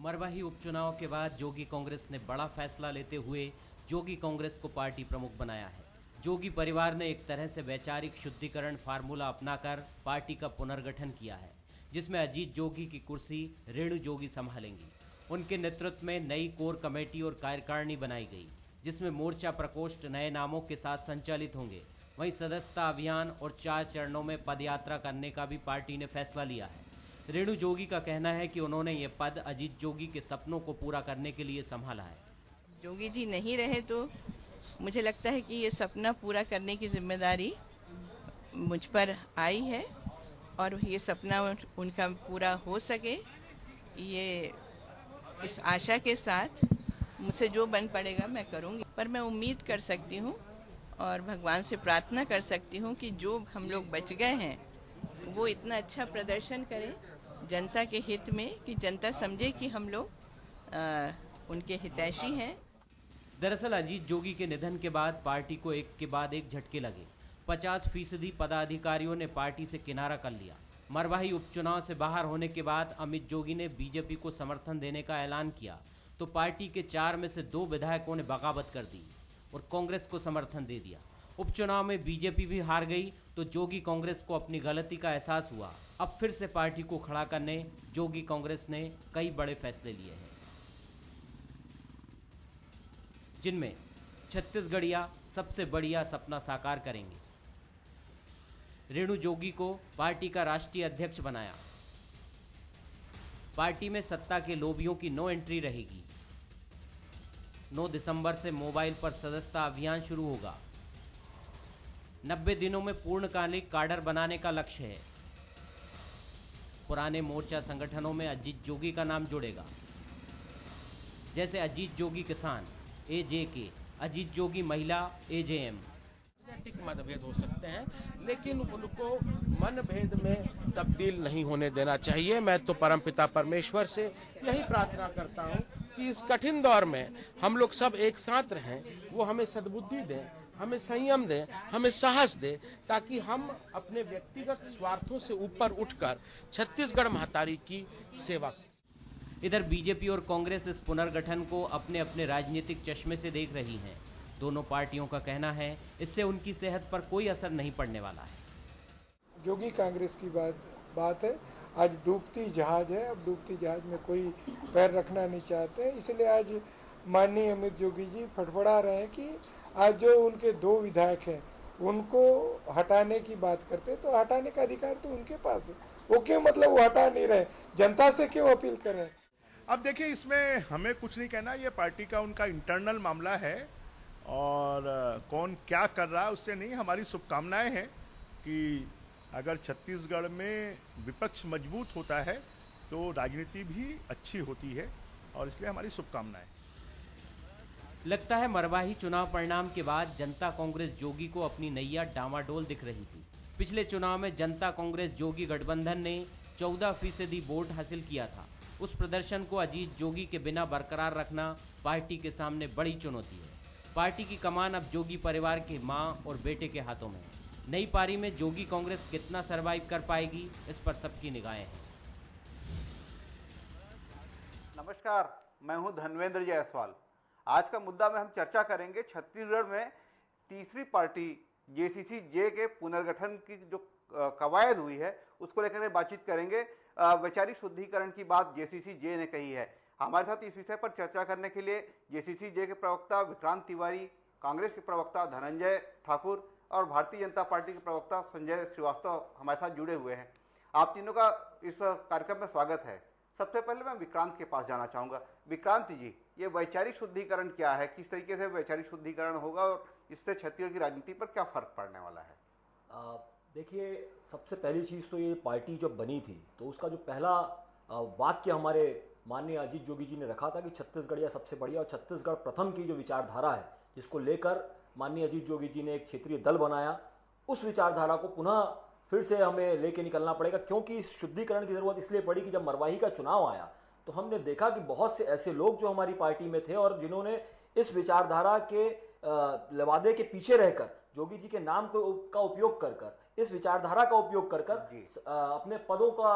मरवाही उपचुनाव के बाद जोगी कांग्रेस ने बड़ा फैसला लेते हुए जोगी कांग्रेस को पार्टी प्रमुख बनाया है। जोगी परिवार ने एक तरह से वैचारिक शुद्धिकरण फार्मूला अपनाकर पार्टी का पुनर्गठन किया है, जिसमें अजीत जोगी की कुर्सी रेणु जोगी संभालेंगी। उनके नेतृत्व में नई कोर कमेटी और कार्यकारिणी बनाई गई, जिसमें मोर्चा प्रकोष्ठ नए नामों के साथ संचालित होंगे। वहीं सदस्यता अभियान और 4 चरणों में पदयात्रा करने का भी पार्टी ने फैसला लिया है। रेणु जोगी का कहना है कि उन्होंने ये पद अजीत जोगी के सपनों को पूरा करने के लिए संभाला है। जोगी जी नहीं रहे तो मुझे लगता है कि ये सपना पूरा करने की जिम्मेदारी मुझ पर आई है और ये सपना उनका पूरा हो सके, ये इस आशा के साथ मुझसे जो बन पड़ेगा मैं करूँगी। पर मैं उम्मीद कर सकती हूँ और भगवान से प्रार्थना कर सकती हूँ कि जो हम लोग बच गए हैं वो इतना अच्छा प्रदर्शन करें जनता के हित में कि जनता समझे कि हम लोग उनके हितैषी हैं। दरअसल अजीत जोगी के निधन के बाद पार्टी को एक के बाद एक झटके लगे। 50% पदाधिकारियों ने पार्टी से किनारा कर लिया। मरवाही उपचुनाव से बाहर होने के बाद अमित जोगी ने बीजेपी को समर्थन देने का ऐलान किया, तो पार्टी के 4 में से 2 विधायकों ने बगावत कर दी और कांग्रेस को समर्थन दे दिया। उपचुनाव में बीजेपी भी हार गई, तो जोगी कांग्रेस को अपनी गलती का एहसास हुआ। अब फिर से पार्टी को खड़ा करने जोगी कांग्रेस ने कई बड़े फैसले लिए हैं, जिनमें छत्तीसगढ़िया सबसे बढ़िया सपना साकार करेंगे। रेणु जोगी को पार्टी का राष्ट्रीय अध्यक्ष बनाया। पार्टी में सत्ता के लोभियों की नो एंट्री रहेगी। 9 दिसंबर से मोबाइल पर सदस्यता अभियान शुरू होगा। 90 दिनों में पूर्णकालिक काडर बनाने का लक्ष्य है। पुराने मोर्चा संगठनों में अजीत जोगी का नाम जुड़ेगा, जैसे अजीत जोगी किसान AJK, अजीत जोगी महिला AJM। राजनीतिक मतभेद हो सकते हैं, लेकिन उनको मनभेद में तब्दील नहीं होने देना चाहिए। मैं तो परमपिता परमेश्वर से यही प्रार्थना करता हूं कि इस कठिन दौर में हम लोग सब एक साथ रहें, वो हमें सद्बुद्धि दें, हमें संयम दें, हमें साहस दें, ताकि हम अपने व्यक्तिगत स्वार्थों से ऊपर उठकर छत्तीसगढ़ महतारी की सेवा करें। इधर बीजेपी और कांग्रेस इस पुनर्गठन को अपने अपने राजनीतिक चश्मे से देख रही हैं। दोनों पार्टियों का कहना है इससे उनकी सेहत पर कोई असर नहीं पड़ने वाला है। जोगी कांग्रेस की बात है। आज डूबती जहाज है, अब डूबती जहाज में कोई पैर रखना नहीं चाहते, इसलिए आज माननीय अमित जोगी जी फड़फड़ा रहे हैं कि आज जो उनके 2 विधायक हैं उनको हटाने की बात करते, तो हटाने का अधिकार तो उनके पास है। वो क्यों मतलब वो हटा नहीं रहे, जनता से क्यों अपील कर रहे हैं? अब देखिए, इसमें हमें कुछ नहीं कहना, ये पार्टी का उनका इंटरनल मामला है और कौन क्या कर रहा है उससे नहीं। हमारी शुभकामनाएं हैं कि अगर छत्तीसगढ़ में विपक्ष मजबूत होता है तो राजनीति भी अच्छी होती है और इसलिए हमारी शुभकामनाएं। लगता है मरवाही चुनाव परिणाम के बाद जनता कांग्रेस जोगी को अपनी नैया डामाडोल दिख रही थी। पिछले चुनाव में जनता कांग्रेस जोगी गठबंधन ने 14% वोट हासिल किया था। उस प्रदर्शन को अजीत जोगी के बिना बरकरार रखना पार्टी के सामने बड़ी चुनौती है। पार्टी की कमान अब जोगी परिवार के मां और बेटे के हाथों में है। नई पारी में जोगी कांग्रेस कितना सरवाइव कर पाएगी, इस पर सबकी निगाहें हैं। नमस्कार, मैं हूं धनवेंद्र जायसवाल। आज का मुद्दा में हम चर्चा करेंगे छत्तीसगढ़ में तीसरी पार्टी JCC-J के पुनर्गठन की जो कवायद हुई है उसको लेकर बातचीत करेंगे। वैचारिक शुद्धिकरण की बात JCC-J ने कही है। हमारे साथ इस विषय पर चर्चा करने के लिए JCC-J के प्रवक्ता विक्रांत तिवारी, कांग्रेस के प्रवक्ता धनंजय ठाकुर और भारतीय जनता पार्टी के प्रवक्ता संजय श्रीवास्तव हमारे साथ जुड़े हुए हैं। आप तीनों का इस कार्यक्रम में स्वागत है। सबसे पहले मैं विक्रांत के पास जाना चाहूँगा। विक्रांत जी, ये वैचारिक शुद्धिकरण क्या है, किस तरीके से वैचारिक शुद्धिकरण होगा और इससे छत्तीसगढ़ की राजनीति पर क्या फर्क पड़ने वाला है? देखिए, सबसे पहली चीज़ तो ये पार्टी जब बनी थी तो उसका जो पहला वाक्य हमारे माननीय अजीत जोगी जी ने रखा था कि छत्तीसगढ़िया सबसे बढ़िया और छत्तीसगढ़ प्रथम की जो विचारधारा है, जिसको लेकर माननीय अजीत जोगी जी ने एक क्षेत्रीय दल बनाया, उस विचारधारा को पुनः फिर से हमें लेके निकलना पड़ेगा। क्योंकि इस शुद्धिकरण की जरूरत इसलिए पड़ी कि जब मरवाही का चुनाव आया तो हमने देखा कि बहुत से ऐसे लोग जो हमारी पार्टी में थे और जिन्होंने इस विचारधारा के लवादे के पीछे रहकर जोगी जी के नाम का उपयोग कर इस विचारधारा का उपयोग कर अपने पदों का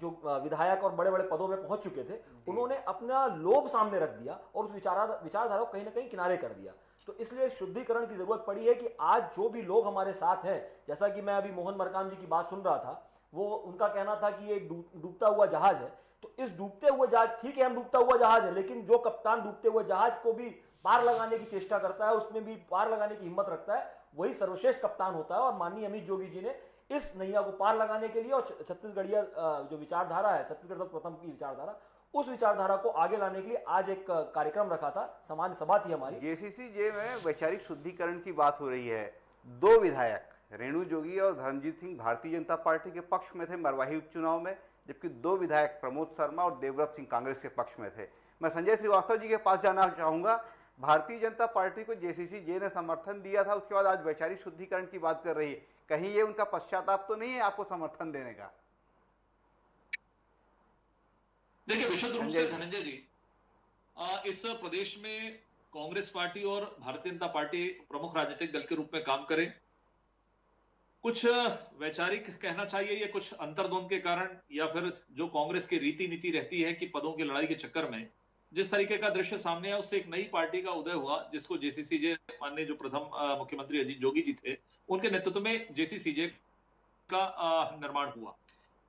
जो विधायक और बड़े बड़े पदों में पहुंच चुके थे, उन्होंने अपना लोभ सामने रख दिया और उस विचारधारा को कहीं ना कहीं किनारे कर दिया। तो इसलिए शुद्धिकरण की जरूरत पड़ी है कि आज जो भी लोग हमारे साथ हैं, जैसा कि मैं अभी मोहन मरकाम जी की बात सुन रहा था, वो उनका कहना था कि ये डूबता हुआ जहाज है। तो इस डूबते हुए जहाज, ठीक है हम डूबता हुआ जहाज है, लेकिन जो कप्तान डूबते हुए जहाज को भी पार लगाने की चेष्टा करता है, उसमें भी पार लगाने की हिम्मत रखता है, वही सर्वश्रेष्ठ कप्तान होता है। और माननीय अमित जोगी जी ने इस नैया को पार लगाने के लिए और छत्तीसगढ़िया जो विचारधारा है, छत्तीसगढ़ प्रथम की विचारधारा, उस विचारधारा को आगे लाने के लिए आज एक कार्यक्रम रखा था, सामान्य सभा थी हमारी। जेसीसी में वैचारिक शुद्धिकरण की बात हो रही है। 2 विधायक रेणु जोगी और धर्मजीत सिंह भारतीय जनता पार्टी के पक्ष में थे मरवाही उपचुनाव में, जबकि 2 विधायक प्रमोद शर्मा और देवव्रत सिंह कांग्रेस के पक्ष में थे। मैं संजय श्रीवास्तव जी के पास जाना चाहूंगा। भारतीय जनता पार्टी को जेसीसी ने समर्थन दिया था, उसके बाद आज वैचारिक शुद्धिकरण की बात कर रही है, कहीं ये उनका पश्चाताप तो नहीं है आपको समर्थन देने का? देखिए, विशुद्ध रूप से धनंजय जी, इस प्रदेश में कांग्रेस पार्टी और भारतीय जनता पार्टी प्रमुख राजनीतिक दल के रूप में काम करें। कुछ वैचारिक कहना चाहिए, या कुछ अंतर्द्वंद के कारण, या फिर जो कांग्रेस की रीति नीति रहती है कि पदों की लड़ाई के चक्कर में जिस तरीके का दृश्य सामने है, उससे एक नई पार्टी का उदय हुआ, जिसको जेसीसीजे माननीय जो प्रथम मुख्यमंत्री अजीत जोगी जी थे, उनके नेतृत्व में जेसीसीजे का निर्माण हुआ।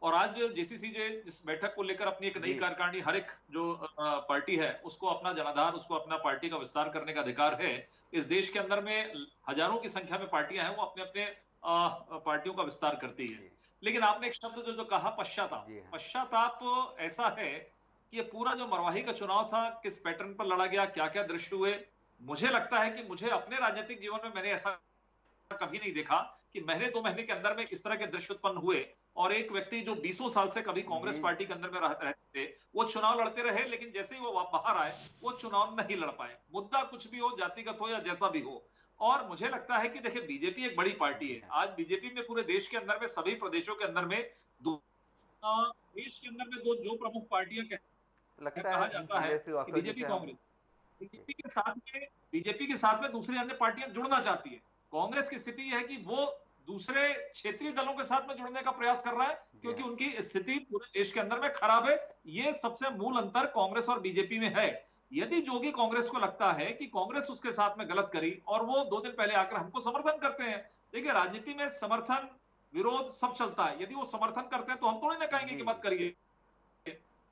और आज जेसीसीजे जिस बैठक को लेकर अपनी एक नई कार्यकारिणी, हर एक जो पार्टी है उसको अपना जनाधार, उसको अपना पार्टी का विस्तार करने का अधिकार है। इस देश के अंदर में हजारों की संख्या में पार्टियां हैं, वो अपने अपने पार्टियों का विस्तार करती है। लेकिन आपने एक शब्द जो कहा, पश्चाताप, पश्चाताप ऐसा है कि ये पूरा जो मरवाही का चुनाव था, किस पैटर्न पर लड़ा गया, क्या क्या दृश्य हुए, मुझे लगता है कि मुझे अपने राजनीतिक जीवन में मैंने ऐसा कभी नहीं देखा कि महीने 2 महीने के अंदर में इस तरह के दृश्य उत्पन्न हुए। और एक व्यक्ति जो 20 साल से कभी कांग्रेस पार्टी के अंदर में रहते थे, वो चुनाव लड़ते रहे, लेकिन जैसे ही वो बाहर आए, वो चुनाव नहीं लड़ पाए। मुद्दा कुछ भी हो, जातिगत हो या जैसा भी हो। और मुझे लगता है कि देखिए, बीजेपी एक बड़ी पार्टी है। आज बीजेपी में पूरे देश के अंदर में, सभी प्रदेशों के अंदर में, देश के अंदर में जो प्रमुख पार्टियां कहा जाता है कि बीजेपी कांग्रेस, बीजेपी के साथ में दूसरी अन्य पार्टियां जुड़ना चाहती है। कांग्रेस की स्थिति है कि वो दूसरे क्षेत्रीय दलों के साथ में जुड़ने का प्रयास कर रहा है, क्योंकि उनकी स्थिति पूरे देश के अंदर में खराब है। ये सबसे मूल अंतर कांग्रेस और बीजेपी में है। यदि जोगी कांग्रेस को लगता है कि कांग्रेस उसके साथ में गलत करी, और वो 2 दिन पहले आकर हमको समर्थन करते हैं, देखिए राजनीति में समर्थन विरोध सब चलता है। यदि वो समर्थन करते हैं तो हम थोड़ी ना कहेंगे कि मत करिए,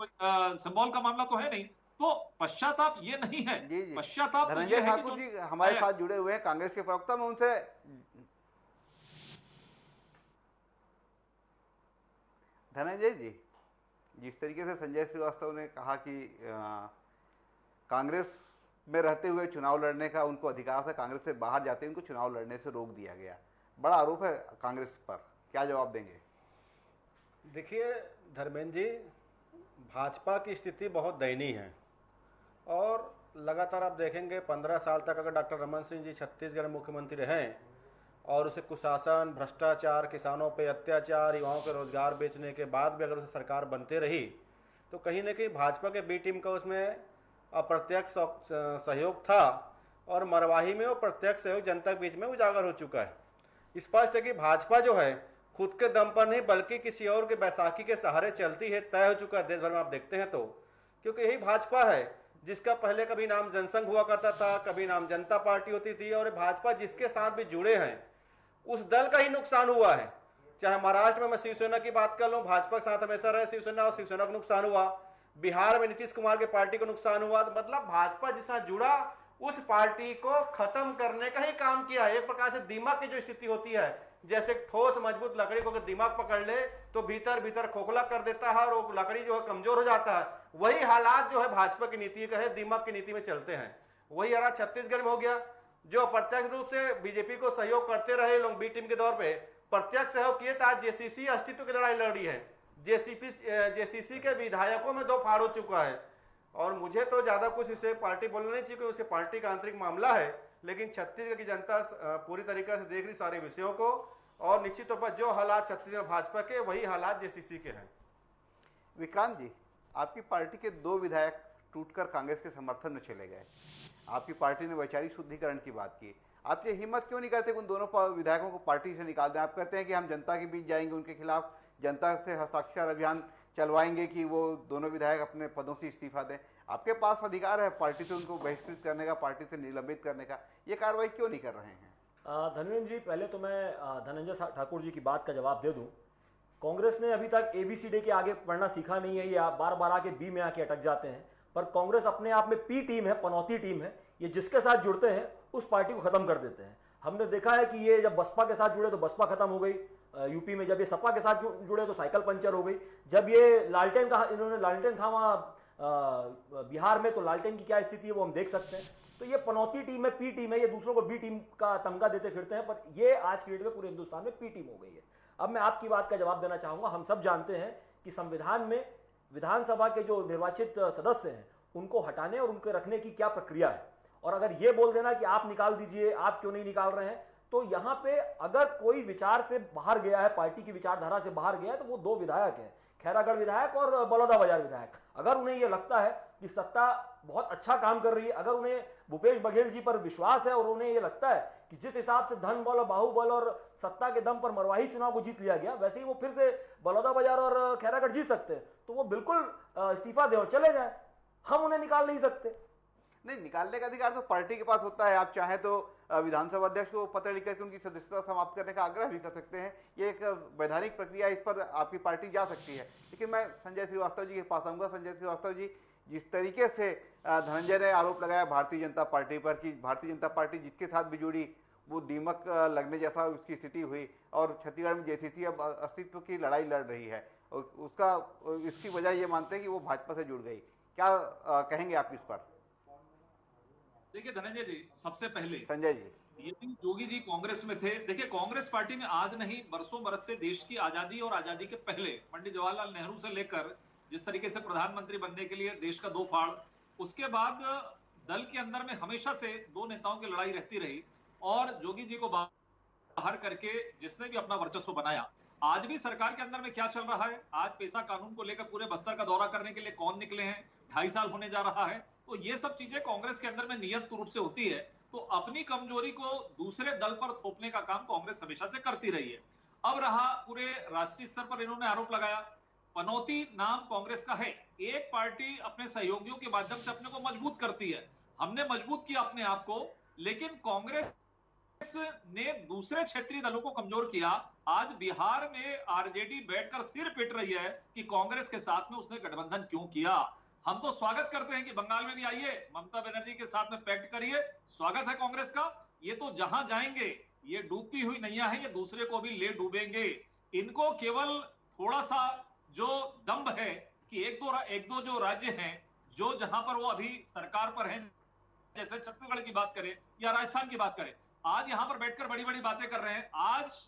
सिंबल का मामला तो है नहीं। तो पश्चाताप ये नहीं है। पश्चाताप धनंजय ठाकुर जी हमारे साथ जुड़े हुए हैं, कांग्रेस के प्रवक्ता। मैं उनसे धनंजय जी, जिस तरीके से संजय श्रीवास्तव ने कहा कि कांग्रेस में रहते हुए चुनाव लड़ने का उनको अधिकार था, कांग्रेस से बाहर जाते उनको चुनाव लड़ने से रोक दिया गया, बड़ा आरोप है कांग्रेस पर, क्या जवाब देंगे? देखिए धर्मेंद्र जी, भाजपा की स्थिति बहुत दयनीय है और लगातार आप देखेंगे 15 साल तक अगर डॉक्टर रमन सिंह जी छत्तीसगढ़ मुख्यमंत्री रहे और उसे कुशासन, भ्रष्टाचार, किसानों पे अत्याचार, युवाओं के रोजगार बेचने के बाद भी अगर उसे सरकार बनते रही, तो कहीं ना कहीं भाजपा के बी टीम का उसमें अप्रत्यक्ष सहयोग था और मरवाही में वो प्रत्यक्ष सहयोग जनता के बीच में उजागर हो चुका है। स्पष्ट है कि भाजपा जो है खुद के दम पर नहीं बल्कि किसी और के बैसाखी के सहारे चलती है, तय हो चुका है देश भर में आप देखते हैं तो। क्योंकि यही भाजपा है जिसका पहले कभी नाम जनसंघ हुआ करता था, कभी नाम जनता पार्टी होती थी, और भाजपा जिसके साथ भी जुड़े हैं उस दल का ही नुकसान हुआ है। चाहे महाराष्ट्र में मैं शिवसेना की बात कर लूं, भाजपा के साथ हमेशा रहे शिवसेना और शिवसेना को नुकसान हुआ, बिहार में नीतीश कुमार के पार्टी को नुकसान हुआ। तो मतलब भाजपा जिस साथ जुड़ा उस पार्टी को खत्म करने का ही काम किया है। एक प्रकार से दिमाग की जो स्थिति होती है, जैसे ठोस मजबूत लकड़ी को अगर दिमाग पकड़ ले तो भीतर भीतर खोखला कर देता है और वो लकड़ी जो है कमजोर हो जाता है। वही हालात जो है भाजपा की नीति का है, दिमाग की नीति में चलते हैं। वही हालात छत्तीसगढ़ में हो गया। जो अप्रत्यक्ष रूप से बीजेपी को सहयोग करते रहे लोग बी टीम के दौर पे, प्रत्यक्ष सहयोग किए, आज जेसीसी अस्तित्व की लड़ाई लड़ी है। जेसीसी के विधायकों में 2 फाड़ हो चुका है और मुझे तो ज्यादा कुछ इसे पार्टी बोलना नहीं चाहिए, उसे पार्टी का आंतरिक मामला है। लेकिन छत्तीसगढ़ की जनता पूरी तरीके से देख रही सारे विषयों को, और निश्चित तौर पर जो हालात छत्तीसगढ़ भाजपा के वही हालात जेसीसी के हैं। विक्रांत जी, आपकी पार्टी के 2 विधायक टूटकर कांग्रेस के समर्थन में चले गए। आपकी पार्टी ने वैचारिक शुद्धिकरण की बात की। आप ये हिम्मत क्यों नहीं करते कि उन दोनों विधायकों को पार्टी से निकाल दें? आप कहते हैं कि हम जनता के बीच जाएंगे, उनके खिलाफ जनता से हस्ताक्षर अभियान चलवाएंगे कि वो दोनों विधायक अपने पदों से इस्तीफा दें। आपके पास अधिकार है पार्टी से उनको बहिष्कृत करने का, पार्टी से निलंबित करने का, ये कार्रवाई क्यों नहीं कर रहे हैं? धनवेंद्र जी, पहले तो मैं धनंजय ठाकुर जी की बात का जवाब दे दूं। कांग्रेस ने अभी तक ABCD के आगे पढ़ना सीखा नहीं है, ये बार बार आके B में आके अटक जाते हैं। पर कांग्रेस अपने आप में P टीम है, पनौती टीम है। ये जिसके साथ जुड़ते हैं उस पार्टी को खत्म कर देते हैं। हमने देखा है कि ये जब बसपा के साथ जुड़े तो बसपा खत्म हो गई, यूपी में जब ये सपा के साथ जुड़े तो साइकिल पंचर हो गई, जब ये लालटेन का इन्होंने लालटेन था वहां बिहार में, तो लालटेन की क्या स्थिति है वो हम देख सकते हैं। तो ये पनौती टीम है, P टीम है, ये दूसरों को B टीम का तमगा देते फिरते हैं। पर ये आज की डेट में पूरे हिंदुस्तान में P टीम हो गई है। अब मैं आपकी बात का जवाब देना चाहूंगा। हम सब जानते हैं कि संविधान में विधानसभा के जो निर्वाचित सदस्य हैं उनको हटाने और उनके रखने की क्या प्रक्रिया है। और अगर ये बोल देना कि आप निकाल दीजिए, आप क्यों नहीं निकाल रहे हैं, तो यहां पे अगर कोई विचार से बाहर गया है, पार्टी की विचारधारा से बाहर गया है, तो वो 2 विधायक हैं, खैरागढ़ विधायक और बलौदाबाजार विधायक। अगर उन्हें यह लगता है कि सत्ता बहुत अच्छा काम कर रही है, अगर उन्हें भूपेश बघेल जी पर विश्वास है और उन्हें यह लगता है कि जिस हिसाब से धन बल और बाहुबल और सत्ता के दम पर मरवाही चुनाव को जीत लिया गया, वैसे ही वो फिर से बलौदाबाजार और खैरागढ़ जीत सकते हैं, तो वो बिल्कुल इस्तीफा दे और चले जाए। हम उन्हें निकाल नहीं सकते। नहीं, निकालने का अधिकार तो पार्टी के पास होता है। आप चाहें तो विधानसभा अध्यक्ष को पत्र लिख करके उनकी सदस्यता समाप्त करने का आग्रह भी कर सकते हैं। ये एक वैधानिक प्रक्रिया, इस पर आपकी पार्टी जा सकती है। लेकिन मैं संजय श्रीवास्तव जी के पास आऊंगा। संजय श्रीवास्तव जी, जिस तरीके से धनंजय ने आरोप लगाया भारतीय जनता पार्टी पर कि भारतीय जनता पार्टी जिसके साथ भी जुड़ी वो दीमक लगने जैसा उसकी स्थिति हुई, और छत्तीसगढ़ में JCC अब अस्तित्व की लड़ाई लड़ रही है, और इसकी वजह ये मानते हैं कि वो भाजपा से जुड़ गई। क्या कहेंगे आप इस पर? देखिए धनंजय जी, सबसे पहले संजय जी, यदि जोगी जी कांग्रेस में थे, देखिए कांग्रेस पार्टी में आज नहीं बरसों बरस से देश की आजादी और आजादी के पहले पंडित जवाहरलाल नेहरू से लेकर जिस तरीके से प्रधानमंत्री बनने के लिए देश का 2 फाड़, उसके बाद दल के अंदर में हमेशा से 2 नेताओं की लड़ाई रहती रही, और जोगी जी को बाहर करके जिसने भी अपना वर्चस्व बनाया। आज भी सरकार के अंदर में क्या चल रहा है, आज पेशा कानून को लेकर पूरे बस्तर का दौरा करने के लिए कौन निकले हैं, 2.5 साल होने जा रहा है। तो ये सब चीजें कांग्रेस के अंदर में नियत रूप से होती है। तो अपनी कमजोरी को दूसरे दल पर थोपने का काम कांग्रेस हमेशा से करती रही है। अब रहा पूरे राष्ट्रीय स्तर पर इन्होंने आरोप लगाया, पनौती नाम कांग्रेस का है। एक पार्टी अपने सहयोगियों के माध्यम से अपने को मजबूत करती है, हमने मजबूत किया अपने आप को, लेकिन कांग्रेस ने दूसरे क्षेत्रीय दलों को कमजोर किया। आज बिहार में आरजेडी बैठकर सिर पिट रही है कि कांग्रेस के साथ में उसने गठबंधन क्यों किया। हम तो स्वागत करते हैं कि बंगाल में भी आइए, ममता बनर्जी के साथ में पैक्ट करिए, स्वागत है कांग्रेस का। ये तो जहां जाएंगे, ये डूबती हुई नैया है, ये दूसरे को भी ले डूबेंगे। इनको केवल थोड़ा सा जो दम्भ है कि एक दो जो राज्य हैं जो जहां पर वो अभी सरकार पर हैं, जैसे छत्तीसगढ़ की बात करें या राजस्थान की बात करें, आज यहां पर बैठकर बड़ी बड़ी बातें कर रहे हैं। आज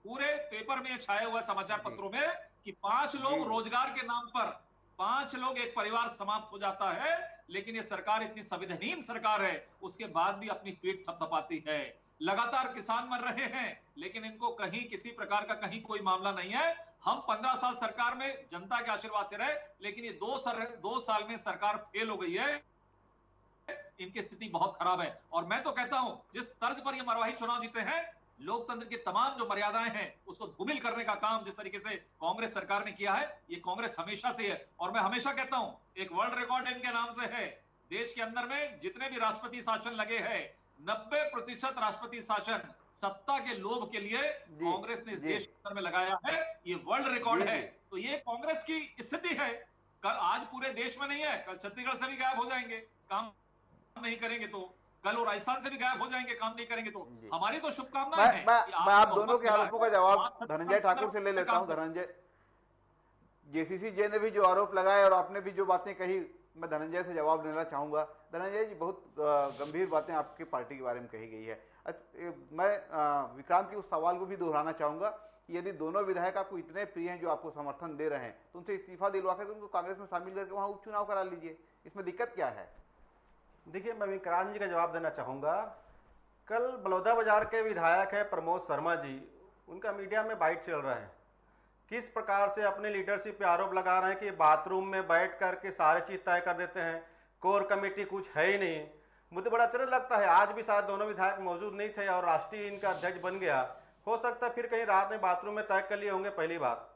पूरे पेपर में छाया हुआ समाचार पत्रों में कि 5 लोग रोजगार के नाम पर, 5 लोग, एक परिवार समाप्त हो जाता है। लेकिन ये सरकार इतनी संविधानहीन सरकार है, उसके बाद भी अपनी पीठ थपथपाती है। लगातार किसान मर रहे हैं, लेकिन इनको कहीं किसी प्रकार का कहीं कोई मामला नहीं है। हम 15 साल सरकार में जनता के आशीर्वाद से रहे, लेकिन ये 2 साल में सरकार फेल हो गई है। इनकी स्थिति बहुत खराब है। और मैं तो कहता हूं, जिस तर्ज पर ये मरवाही चुनाव जीते हैं, लोकतंत्र की तमाम जो मर्यादाएं हैं उसको धूमिल करने का काम जिस तरीके से कांग्रेस सरकार ने किया है, ये कांग्रेस हमेशा से है। और मैं हमेशा कहता हूं, एक वर्ल्ड रिकॉर्ड इनके नाम से है। देश के अंदर में जितने भी राष्ट्रपति शासन लगे हैं, 90% राष्ट्रपति शासन सत्ता के लोभ के लिए कांग्रेस ने इस देश के अंदर में लगाया है। ये वर्ल्ड रिकॉर्ड है। तो ये कांग्रेस की स्थिति है। कल आज पूरे देश में नहीं है, कल छत्तीसगढ़ से भी गायब हो जाएंगे, काम नहीं करेंगे तो, कल वो राजस्थान से भी गायब हो जाएंगे, काम नहीं करेंगे तो। हमारी तो शुभकामनाएं हैं। मैं आप दोनों के आरोपों का जवाब धनंजय ठाकुर से ले लेता हूं। धनंजय, JCCJ ने भी जो आरोप लगाए और आपने भी जो बातें कही, मैं धनंजय से जवाब लेना चाहूंगा। धनंजय जी, बहुत गंभीर बातें आपकी पार्टी के बारे में कही गई है। मैं विक्रांत की उस सवाल को भी दोहराना चाहूंगा कि यदि दोनों विधायक आपको इतने प्रिय हैं, जो आपको समर्थन दे रहे हैं, तो उनसे इस्तीफा दिलवा कर उनको कांग्रेस में शामिल करके वहां उपचुनाव करा लीजिए। इसमें दिक्कत क्या है? देखिए, मैं विक्रांत जी का जवाब देना चाहूँगा। कल बलौदाबाजार के विधायक है प्रमोद शर्मा जी, उनका मीडिया में बाइट चल रहा है, किस प्रकार से अपने लीडरशिप पे आरोप लगा रहे हैं कि बाथरूम में बैठ कर के सारे चीज़ तय कर देते हैं, कोर कमेटी कुछ है ही नहीं। मुझे बड़ा आश्चर्य लगता है, आज भी शायद दोनों विधायक मौजूद नहीं थे और राष्ट्रीय इनका अध्यक्ष बन गया। हो सकता है फिर कहीं रात में बाथरूम में तय कर लिए होंगे, पहली बात।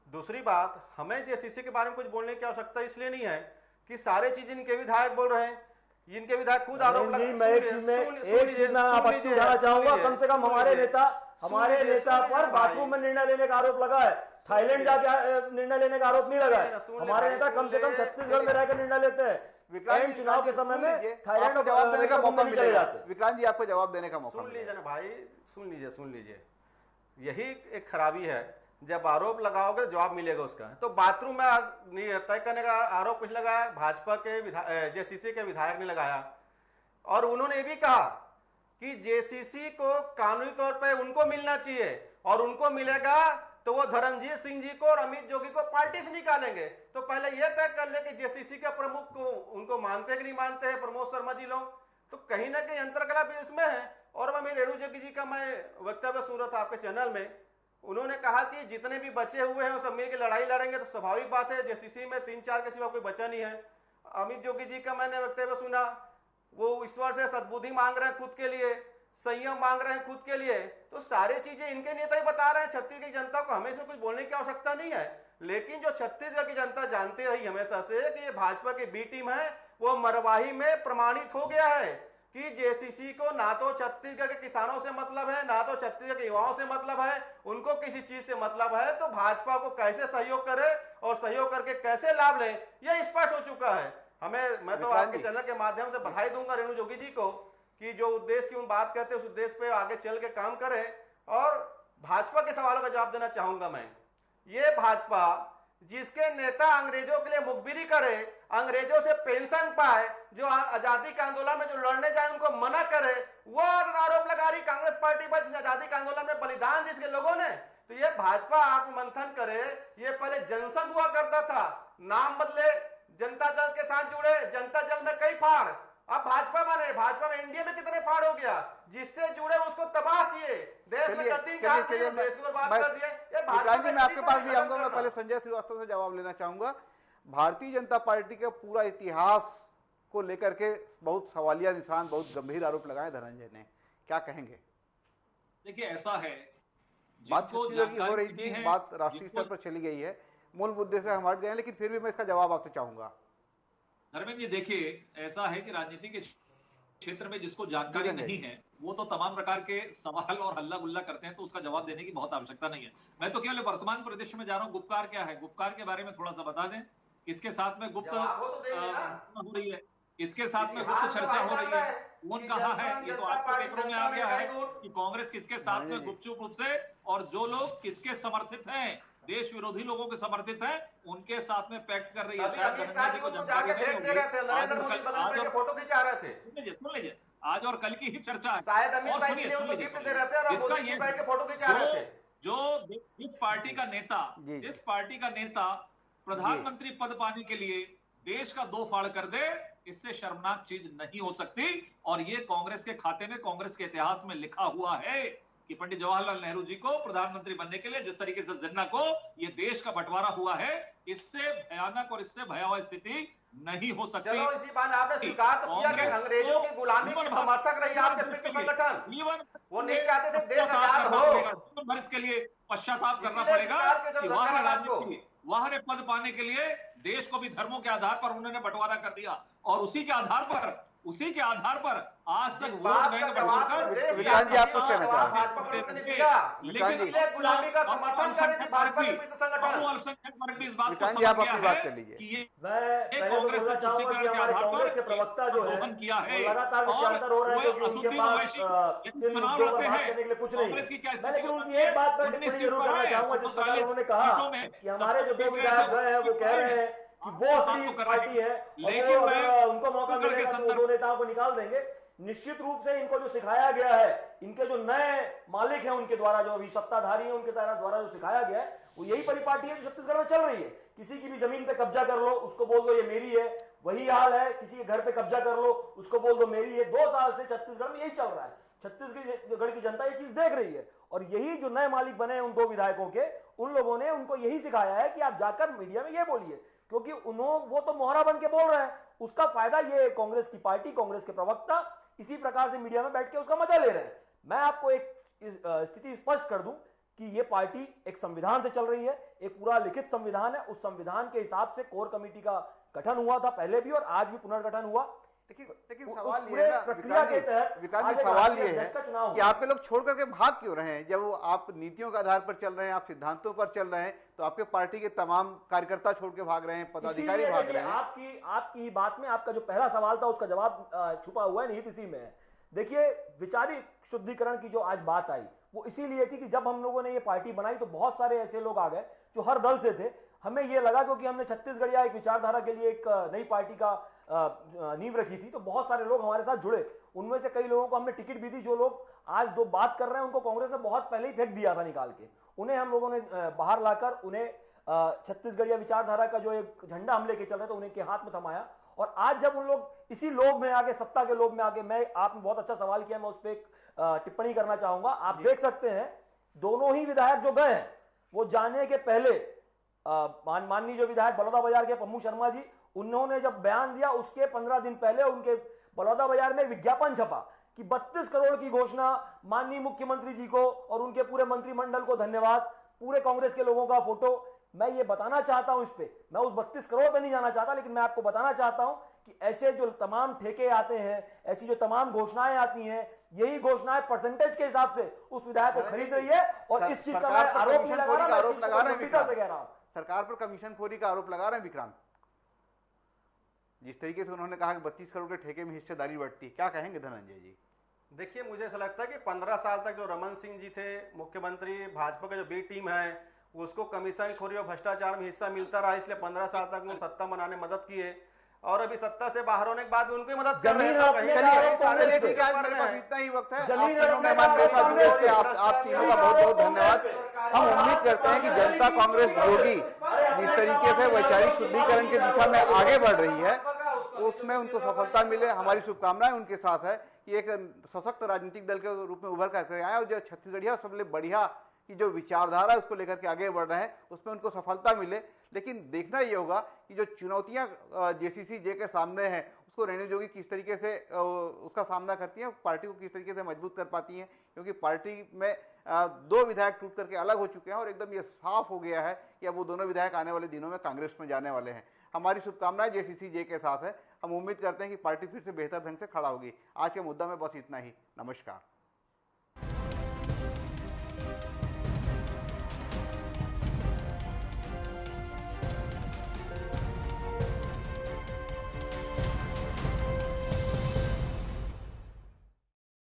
दूसरी बात, हमें जेसीसी के बारे में कुछ बोलने की आवश्यकता इसलिए नहीं है कि सारे चीज इनके विधायक बोल रहे हैं, इनके विधायक खुद आरोप मैं एक चीज में आपत्ति उठाना चाहूंगा, कम से कम हमारे नेता पर बाथरूम में निर्णय लेने का आरोप लगा है, थाईलैंड जाके निर्णय लेने का आरोप नहीं लगा है। हमारे नेता कम से कम छत्तीसगढ़ में रहकर निर्णय लेते हैं। विक्रांत चुनाव के समय में थाईलैंड को जवाब देने का मौका मिलेगा। जाते। विक्रांत जी आपको जवाब देने का मौका सुन लीजिए ना भाई, सुन लीजिए, यही एक खराबी है, जब आरोप लगाओगे जवाब मिलेगा उसका। तो बाथरूम में तय करने का आरोप कुछ लगाया, भाजपा के जेसीसी के विधायक ने लगाया, और उन्होंने ये भी कहा कि जेसीसी को कानूनी तौर पे उनको मिलना चाहिए, और उनको मिलेगा तो वो धर्मजीत सिंह जी को और अमित जोगी को पार्टी से निकालेंगे। तो पहले ये तय कर ले कि जेसीसी के प्रमुख को उनको मानते कि नहीं मानते हैं प्रमोद शर्मा जी लोग। तो कहीं ना कहीं अंतरकला भी इसमें है। और मैं रेणु जोगी जी का मैं वक्तव्य सुन रहा था आपके चैनल में, उन्होंने कहा कि जितने भी बचे हुए हैं सब मिलकर लड़ाई लड़ेंगे। तो स्वाभाविक बात है, जेसीसी में 3-4 के सिवा कोई बचा नहीं है। अमित जोगी जी का मैंने वक्तव्य सुना, वो ईश्वर से सद्बुद्धि मांग रहे हैं खुद के लिए, संयम मांग रहे हैं खुद के लिए। तो सारी चीजें इनके नेता ही बता रहे हैं छत्तीसगढ़ की जनता को, हमें इसमें कुछ बोलने की आवश्यकता नहीं है। लेकिन जो छत्तीसगढ़ की जनता जानती रही हमेशा से कि ये भाजपा की बी टीम है, वो मरवाही में प्रमाणित हो गया है कि जेसीसी को ना तो छत्तीसगढ़ के किसानों से मतलब है, ना तो छत्तीसगढ़ के युवाओं से मतलब है, उनको किसी चीज से मतलब है। तो भाजपा को कैसे सहयोग करे और सहयोग करके कैसे लाभ ले, यह स्पष्ट हो चुका है हमें। मैं तो आपके चैनल के माध्यम से बधाई दूंगा रेणु जोगी जी को कि जो उद्देश्य की उन बात करते हैं उस उद्देश्य पे आगे चल के काम करें। और भाजपा के सवालों का जवाब देना चाहूंगा मैं, ये भाजपा जिसके नेता अंग्रेजों के लिए मुखबिरी करे, अंग्रेजों से पेंशन पाए, जो आजादी के आंदोलन में जो लड़ने जाए उनको मना करे, वो आरोप लगा रही कांग्रेस पार्टी पर आजादी के आंदोलन में बलिदान जिसके लोगों ने। तो ये भाजपा आत्ममंथन करे। ये पहले जनसंघ हुआ करता था, नाम बदले, जनता दल के साथ जुड़े, जनता दल में कई फाड़, अब भाजपा बने, भाजपा में एनडीए में कितने फाड़ हो गया, जिससे जुड़े उसको तबाह किए, देश में गद्दी काट दिए, देश को बर्बाद कर दिए। ये भाजपा मैं आपके पास भी आऊंगा, मैं पहले संजय श्रीवास्तव से जवाब लेना चाहूंगा। भारतीय जनता पार्टी के पूरा इतिहास को लेकर के बहुत सवालिया निशान, बहुत गंभीर आरोप लगाए धनंजय ने, क्या कहेंगे? देखिए ऐसा है, बात छत्तीसगढ़ की हो रही थी, बात राष्ट्रीय स्तर पर चली गई है, मूल मुद्दे से हम हट गए, लेकिन फिर भी मैं इसका जवाब आपसे चाहूंगा। धर्मेंद्र जी देखिए, ऐसा है कि राजनीति के क्षेत्र में जिसको जानकारी नहीं है वो तो तमाम प्रकार के सवाल और हल्ला गुल्ला करते हैं, तो उसका जवाब देने की बहुत आवश्यकता नहीं है। मैं तो केवल वर्तमान परिदृश्य में जा रहा हूँ। गुप्तकार क्या है, गुप्तकार के बारे में थोड़ा सा बता दें, किसके साथ में गुप्त हो रही है, किसके साथ में गुप्त चर्चा हो रही है, कौन कहाँ है। ये तो आज के पेपरों में आ गया है कि कांग्रेस किसके साथ में गुपचुप रूप से, और जो लोग किसके समर्थित हैं, देश विरोधी लोगों के समर्थित हैं, उनके साथ में पैक्ट कर रही है। फोटो खिंचा रहे थे, सुन लीजिए, आज और कल की ही चर्चा है। शायद अमित शाह इसलिए उनको गिफ्ट दे रहे थे और मोदी जी बैठ के फोटो खिंचा रहे थे। जो इस पार्टी का नेता प्रधानमंत्री पद पाने के लिए देश का 2 फाड़ कर दे, इससे शर्मनाक चीज नहीं हो सकती। और ये कांग्रेस के खाते में, कांग्रेस के इतिहास में लिखा हुआ है कि पंडित जवाहरलाल नेहरू जी को प्रधानमंत्री बनने के लिए जिस तरीके से जिन्ना को ये देश का बंटवारा हुआ है, इससे भयानक और इससे भयावह स्थिति नहीं हो सकती। चलो इसी बात आपने स्वीकार तो किया कि अंग्रेजों की गुलामी की समर्थक रही आपके मित्र संगठन, वो नहीं चाहते थे देश आजाद हो। इसके लिए पश्चाताप करना पड़ेगा कि वहां पद पाने के लिए देश को भी धर्मों के आधार पर उन्होंने बंटवारा कर दिया, और उसी के आधार पर आज तक वोट बैंक बटोरकर विकास जी आप कुछ कहना चाहते हैं? गुलामी का समर्थन कर रही थी भाजपा के मित्र संगठन। अल्पसंख्यक वर्ग भी इस बात को विकास जी समझ आप गया अपनी बात है कर लीजिए। कि ये मैं कांग्रेस ने तुष्टिकरण के आधार पर प्रवक्ता जो है किया है, लगातार विषयांतर हो रहा है क्योंकि उनके पास चुनाव लड़ते हैं, कुछ नहीं कांग्रेस की क्या है। लेकिन उनकी एक बात पर टिप्पणी जरूर करना चाहूंगा, जिस प्रकार उन्होंने कहा कि हमारे जो 2 विधायक गए हैं वो कह रहे हैं कि वो असली पार्टी है, लेकिन उनको मौका मिलेगा तो 2 नेताओं को निकाल देंगे। निश्चित रूप से इनको जो सिखाया गया है, इनके जो नए मालिक हैं उनके द्वारा, जो अभी सत्ताधारी हैं उनके द्वारा जो सिखाया गया है, वो यही परिपाटी है जो छत्तीसगढ़ में चल रही है। किसी की भी जमीन पे कब्जा कर लो, उसको बोल दो ये मेरी है, वही हाल है। किसी के घर पे कब्जा कर लो, उसको बोल दो मेरी है। 2 साल से छत्तीसगढ़ में यही चल रहा है। छत्तीसगढ़ की जनता ये चीज देख रही है, और यही जो नए मालिक बने हैं उन 2 विधायकों के, उन लोगों ने उनको यही सिखाया है कि आप जाकर मीडिया में ये बोलिए, क्योंकि वो तो मोहरा बन के बोल रहे हैं, उसका फायदा ये कांग्रेस की पार्टी, कांग्रेस के प्रवक्ता इसी प्रकार से मीडिया में बैठ के उसका मजा ले रहे हैं। मैं आपको एक स्थिति स्पष्ट कर दूं कि ये पार्टी एक संविधान से चल रही है, एक पूरा लिखित संविधान है। उस संविधान के हिसाब से कोर कमेटी का गठन हुआ था पहले भी और आज भी पुनर्गठन हुआ। लेकिन सवाल ये है ना प्रक्रिया के तहत विकास जी, सवाल ये है कि आपके लोग छोड़ करके भाग क्यों रहे हैं? जब आप नीतियों के आधार पर चल रहे हैं, आप सिद्धांतों पर चल रहे हैं, तो आपके पार्टी के तमाम कार्यकर्ता छोड़ के भाग रहे हैं, पदाधिकारी भाग रहे हैं। आपकी बात में आपका जो पहला सवाल था उसका जवाब छुपा हुआ है, निहित इसी में है। देखिए, वैचारिक शुद्धिकरण की जो आज बात आई वो इसीलिए थी कि जब हम लोगों ने ये पार्टी बनाई तो बहुत सारे ऐसे लोग आ गए जो हर दल से थे। हमें ये लगा क्योंकि हमने छत्तीसगढ़िया एक विचारधारा के लिए एक नई पार्टी का नींव रखी थी, तो बहुत सारे लोग हमारे साथ जुड़े। उनमें से कई लोगों को हमने टिकट भी दी। जो लोग आज दो बात कर रहे हैं उनको कांग्रेस ने बहुत पहले ही फेंक दिया था निकाल के। उन्हें हम लोगों ने बाहर लाकर उन्हें छत्तीसगढ़िया विचारधारा का जो एक झंडा हम लेके चल रहे थे उन्हें के हाथ में थमाया। और आज जब उन लोग इसी लोभ में आगे, सत्ता के लोभ में आगे, आपने बहुत अच्छा सवाल किया, मैं उस पर एक टिप्पणी करना चाहूंगा। आप देख सकते हैं दोनों ही विधायक जो गए हैं वो जाने के पहले माननीय जो विधायक बलौदा बाजार के पम्मू शर्मा जी, उन्होंने जब बयान दिया उसके 15 दिन पहले उनके बलौदा बाजार में विज्ञापन छपा कि 32 करोड़ की घोषणा, माननीय मुख्यमंत्री जी को और उनके पूरे मंत्रिमंडल को धन्यवाद, पूरे कांग्रेस के लोगों का फोटो। मैं ये बताना चाहता हूं, इस पे मैं उस 32 करोड़ पे नहीं जाना चाहता, लेकिन मैं आपको बताना चाहता हूं कि ऐसे जो तमाम ठेके आते हैं, ऐसी जो तमाम घोषणाएं आती हैं, यही घोषणाएं परसेंटेज के हिसाब से उस विधायक को खरीद रही है। और इस चीज का मैं आरोप नहीं लगा रहा, आरोप लगा रहे हैं सरकार पर कमीशनखोरी का आरोप लगा रहे हैं विक्रांत। जिस तरीके से उन्होंने कहा कि 32 करोड़ के ठेके में हिस्सेदारी बढ़ती, क्या कहेंगे धनंजय जी? देखिए, मुझे ऐसा लगता है कि 15 साल तक जो रमन सिंह जी थे मुख्यमंत्री, भाजपा का जो बी टीम है उसको कमीशन खोरी और भ्रष्टाचार में हिस्सा मिलता रहा, इसलिए 15 साल तक वो सत्ता बनाने में मदद किए और अभी सत्ता से बाहर होने के बाद भी उनको मदद कर रहे हैं। इतना ही वक्त है। आप तीनों मेहमान मेरे साथ जुड़े थे, आप तीनों का बहुत बहुत धन्यवाद। हम उम्मीद करते हैं कि जनता कांग्रेस जोगी जिस तरीके से वैचारिक शुद्धिकरण की दिशा में आगे बढ़ रही है उसमें उनको सफलता मिले। हमारी शुभकामनाएं उनके साथ है कि एक सशक्त राजनीतिक दल के रूप में उभर कर आए और जो छत्तीसगढ़िया सबसे बढ़िया की जो विचारधारा है उसको लेकर के आगे बढ़ रहे हैं उसमें उनको सफलता मिले। लेकिन देखना ये होगा कि जो चुनौतियां जेसीसी जे के सामने हैं उसको रेणु जोगी किस तरीके से उसका सामना करती हैं, पार्टी को किस तरीके से मजबूत कर पाती हैं, क्योंकि पार्टी में 2 विधायक टूट करके अलग हो चुके हैं और एकदम ये साफ हो गया है कि अब वो दोनों विधायक आने वाले दिनों में कांग्रेस में जाने वाले हैं। हमारी शुभकामनाएं जेसीसी जे के साथ है। हम उम्मीद करते हैं कि पार्टी फिर से बेहतर ढंग से खड़ा होगी। आज के मुद्दा में बस इतना ही। नमस्कार।